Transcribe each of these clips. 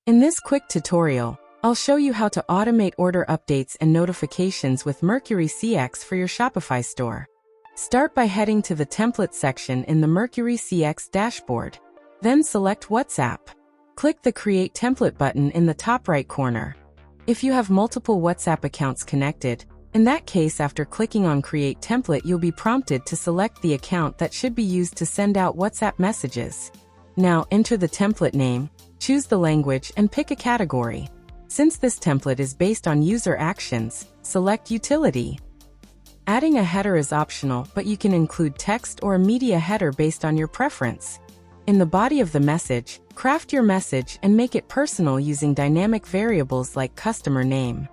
In this quick tutorial, I'll show you how to automate order updates and notifications with Mercuri CX for your Shopify store. Start by heading to the Template section in the Mercuri CX dashboard. Then select WhatsApp. Click the Create Template button in the top right corner. If you have multiple WhatsApp accounts connected, in that case, after clicking on Create Template, you'll be prompted to select the account that should be used to send out WhatsApp messages. Now, enter the template name, choose the language, and pick a category. Since this template is based on user actions, select Utility. Adding a header is optional, but you can include text or a media header based on your preference. In the body of the message, craft your message and make it personal using dynamic variables like customer name.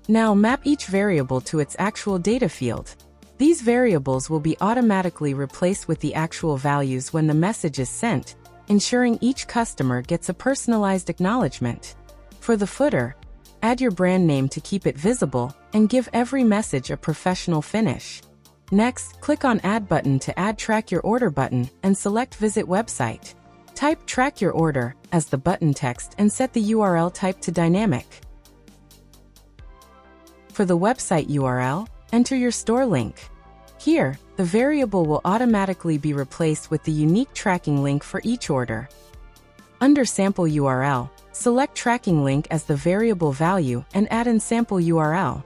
Now map each variable to its actual data field. These variables will be automatically replaced with the actual values when the message is sent, ensuring each customer gets a personalized acknowledgement. For the footer, add your brand name to keep it visible and give every message a professional finish. Next, click on Add button to add Track Your Order button and select Visit Website. Type Track Your Order as the button text and set the URL type to dynamic. For the website URL, enter your store link. Here, the variable will automatically be replaced with the unique tracking link for each order. Under Sample URL, select Tracking Link as the variable value and add in Sample URL.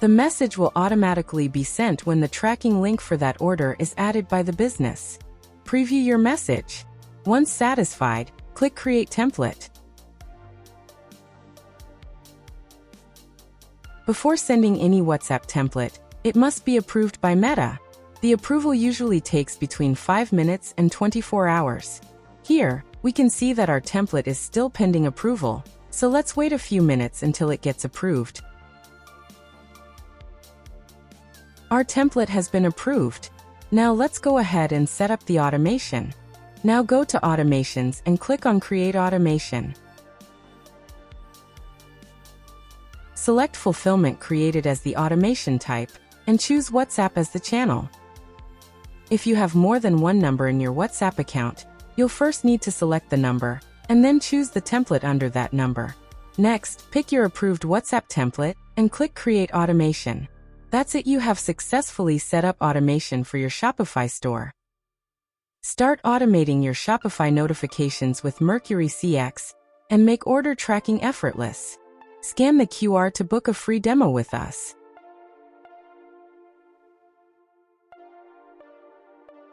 The message will automatically be sent when the tracking link for that order is added by the business. Preview your message. Once satisfied, click Create Template. Before sending any WhatsApp template, it must be approved by Meta. The approval usually takes between 5 minutes and 24 hours. Here, we can see that our template is still pending approval, so let's wait a few minutes until it gets approved. Our template has been approved. Now let's go ahead and set up the automation. Now go to Automations and click on Create Automation. Select Fulfillment created as the automation type, and choose WhatsApp as the channel. If you have more than one number in your WhatsApp account, you'll first need to select the number, and then choose the template under that number. Next, pick your approved WhatsApp template, and click Create Automation. That's it, you have successfully set up automation for your Shopify store. Start automating your Shopify notifications with Mercuri CX, and make order tracking effortless. Scan the QR to book a free demo with us.